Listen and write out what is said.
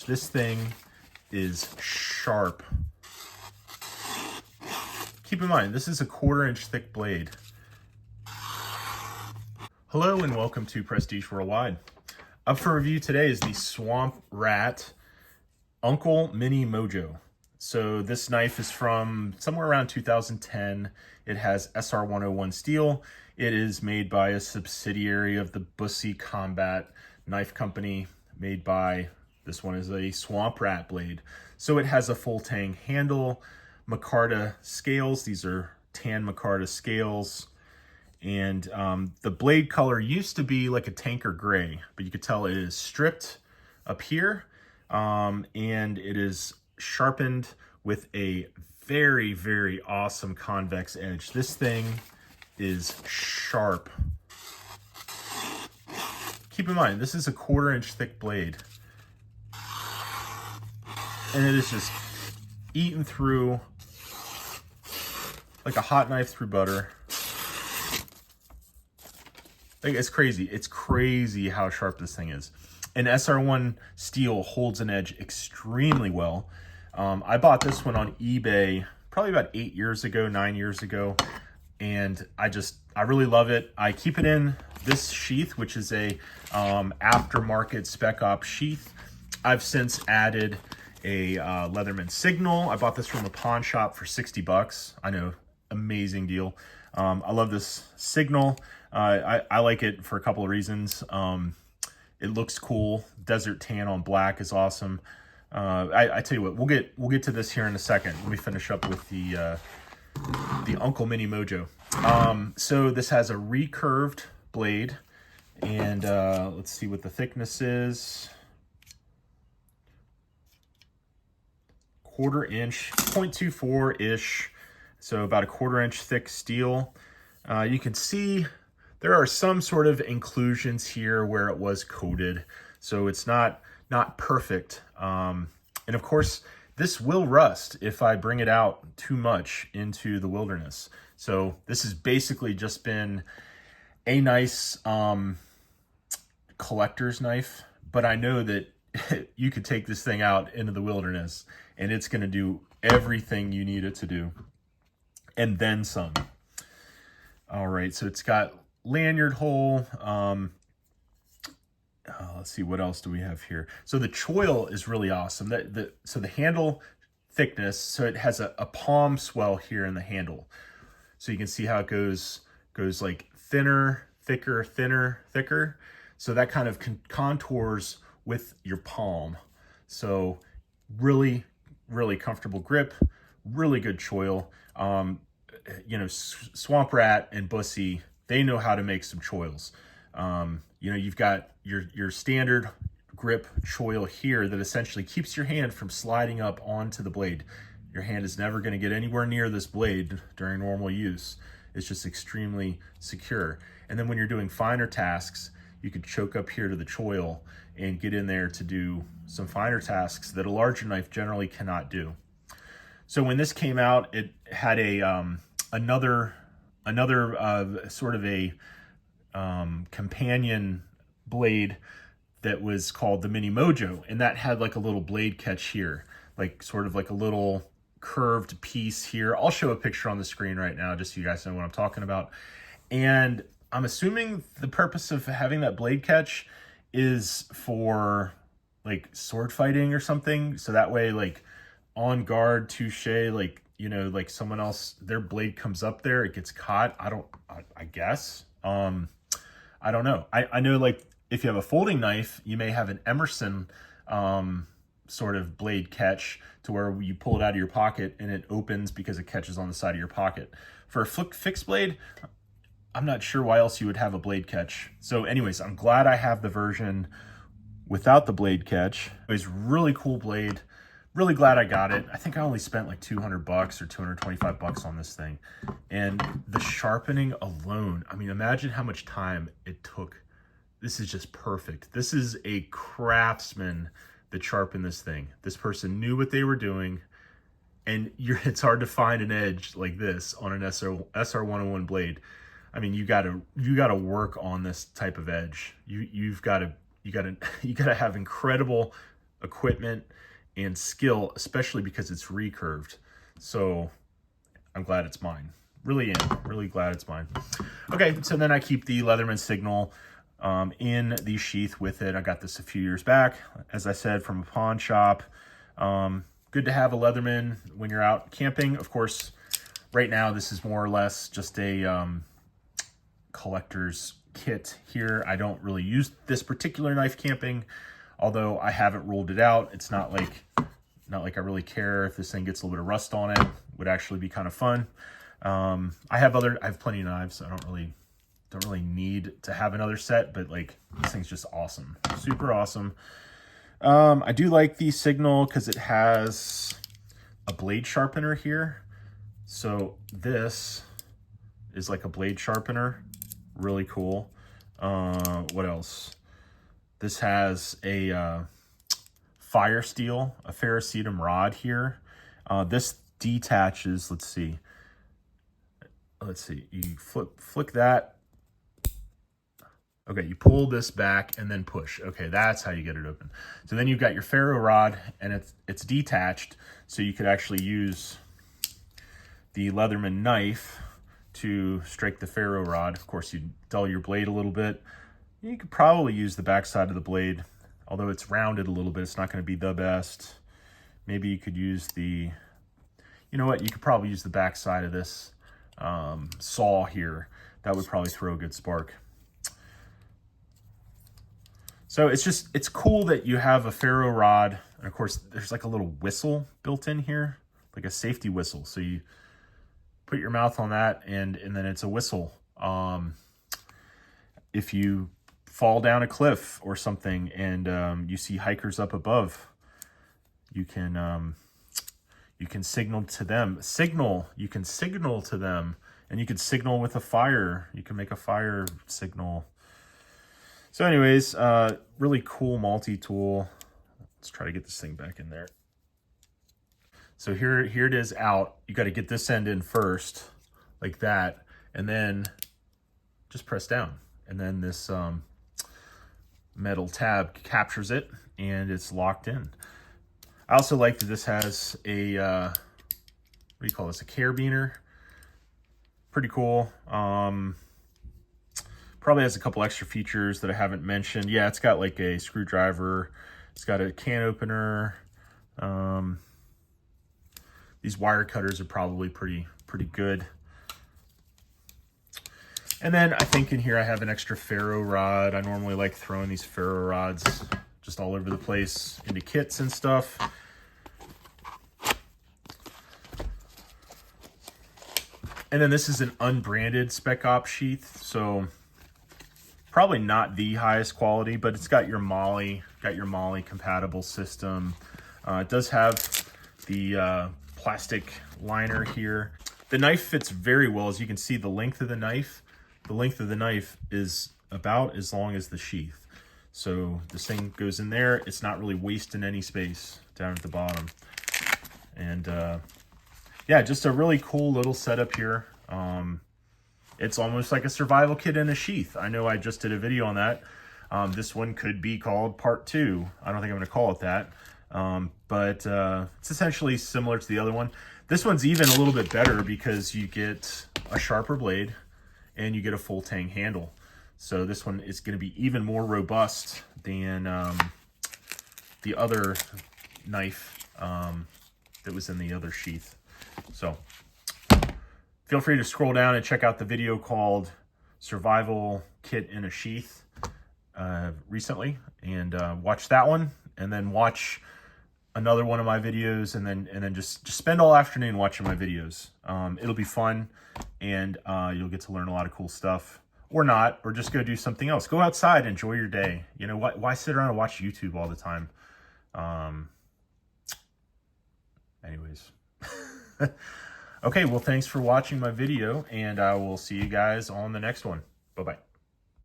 This thing is sharp. Keep in mind, this is a 1/4 inch thick blade. Hello and welcome to Prestige Worldwide. Up for review today is the Swamp Rat Uncle Mini Mojo. So this knife is from somewhere around 2010. It has SR101 steel. It is made by a subsidiary of the Bussy Combat Knife Company, made by, this one is a Swamp Rat blade. So it has a full tang handle, micarta scales. These are tan micarta scales. And the blade color used to be like a tanker gray, but you could tell it is stripped up here. And it is sharpened with a very, very awesome convex edge. This thing is sharp. Keep in mind, this is a 1/4 inch thick blade. And it is just eaten through like a hot knife through butter. Like, it's crazy. It's crazy how sharp this thing is. And SR1 steel holds an edge extremely well. I bought this one on eBay probably about 9 years ago. And I really love it. I keep it in this sheath, which is a aftermarket Spec Ops sheath. I've since added a Leatherman Signal. I bought this from a pawn shop for 60 bucks. I know, amazing deal. I love this Signal. I like it for a couple of reasons. It looks cool. Desert tan on black is awesome. I tell you what, we'll get to this here in a second. Let me finish up with the Uncle Mini Mojo. So this has a recurved blade, and let's see what the thickness is. 1/4 inch, 0.24-ish. So about a 1/4 inch thick steel. You can see there are some sort of inclusions here where it was coated, so it's not perfect. And of course, this will rust if I bring it out too much into the wilderness. So this has basically just been a nice collector's knife, but I know that you could take this thing out into the wilderness and it's going to do everything you need it to do, and then some. All right, so it's got lanyard hole. Let's see, what else do we have here? So the choil is really awesome. So the handle thickness, so it has a palm swell here in the handle. So you can see how it goes like thinner, thicker, thinner, thicker. So that kind of contours with your palm. So really, really comfortable grip, really good choil. You know, Swamp Rat and Bussy, they know how to make some choils. You know, you've got your standard grip choil here that essentially keeps your hand from sliding up onto the blade. Your hand is never going to get anywhere near this blade during normal use. It's just extremely secure. And then when you're doing finer tasks, you could choke up here to the choil and get in there to do some finer tasks that a larger knife generally cannot do. So when this came out, it had a another sort of a companion blade that was called the Mini Mojo, and that had like a little blade catch here, like sort of like a little curved piece here. I'll show a picture on the screen right now just so you guys know what I'm talking about. And I'm assuming the purpose of having that blade catch is for like sword fighting or something, so that way, like on guard, touche, like, you know, like someone else, their blade comes up there, it gets caught. I guess. I don't know. I know, like, if you have a folding knife, you may have an Emerson sort of blade catch to where you pull it out of your pocket and it opens because it catches on the side of your pocket. For a fixed blade, I'm not sure why else you would have a blade catch. So anyways, I'm glad I have the version without the blade catch. It was really cool blade. Really glad I got it. I think I only spent like 200 bucks or 225 bucks on this thing. And the sharpening alone, I mean, imagine how much time it took. This is just perfect. This is a craftsman that sharpened this thing. This person knew what they were doing, and it's hard to find an edge like this on an SR101 blade. I mean, you gotta work on this type of edge. You gotta have incredible equipment and skill, especially because it's recurved. So I'm glad it's mine. Really am. Really glad it's mine. Okay, so then I keep the Leatherman Signal in the sheath with it. I got this a few years back, as I said, from a pawn shop. Good to have a Leatherman when you're out camping. Of course, right now this is more or less just a collector's kit here. I don't really use this particular knife camping, although I haven't ruled it out. It's not like I really care if this thing gets a little bit of rust on it. Would actually be kind of fun. I have plenty of knives. I don't really need to have another set, but like this thing's just awesome, super awesome. I do like the Signal because it has a blade sharpener here. So this is like a blade sharpener, really cool. What else? This has a fire steel, a ferrocerium rod here. This detaches. Let's see. You flick that. Okay, you pull this back and then push. Okay, that's how you get it open. So then you've got your ferro rod and it's detached, so you could actually use the Leatherman knife to strike the ferro rod. Of course, you dull your blade a little bit. You could probably use the back side of the blade, although it's rounded a little bit. It's not going to be the best. Maybe you could use you know what? You could probably use the back side of this saw here. That would probably throw a good spark. So it's cool that you have a ferro rod, and of course there's like a little whistle built in here, like a safety whistle. So you put your mouth on that and then it's a whistle. If you fall down a cliff or something and you see hikers up above, you can signal to them. You can signal to them, and you can signal with a fire. You can make a fire signal. So anyways, really cool multi-tool. Let's try to get this thing back in there. So here it is out. You got to get this end in first, like that, and then just press down. And then this metal tab captures it, and it's locked in. I also like that this has a, what do you call this, a carabiner. Pretty cool. Probably has a couple extra features that I haven't mentioned. Yeah, it's got like a screwdriver. It's got a can opener. These wire cutters are probably pretty good. And then I think in here I have an extra ferro rod. I normally like throwing these ferro rods just all over the place into kits and stuff. And then this is an unbranded Spec Op sheath, so probably not the highest quality, but it's got your Molly compatible system. It does have the plastic liner here. The knife fits very well. As you can see, the length of the knife is about as long as the sheath. So this thing goes in there. It's not really wasting any space down at the bottom. And yeah, just a really cool little setup here. It's almost like a survival kit in a sheath. I know I just did a video on that. This one could be called part 2. I don't think I'm going to call it that. But it's essentially similar to the other one. This one's even a little bit better because you get a sharper blade and you get a full tang handle. So this one is going to be even more robust than the other knife that was in the other sheath. So feel free to scroll down and check out the video called Survival Kit in a Sheath recently, and watch that one, and then watch another one of my videos, and then just spend all afternoon watching my videos. It'll be fun, and you'll get to learn a lot of cool stuff, or not, or just go do something else. Go outside, enjoy your day. You know, why sit around and watch YouTube all the time? Anyways. Okay, well, thanks for watching my video, and I will see you guys on the next one. Bye-bye.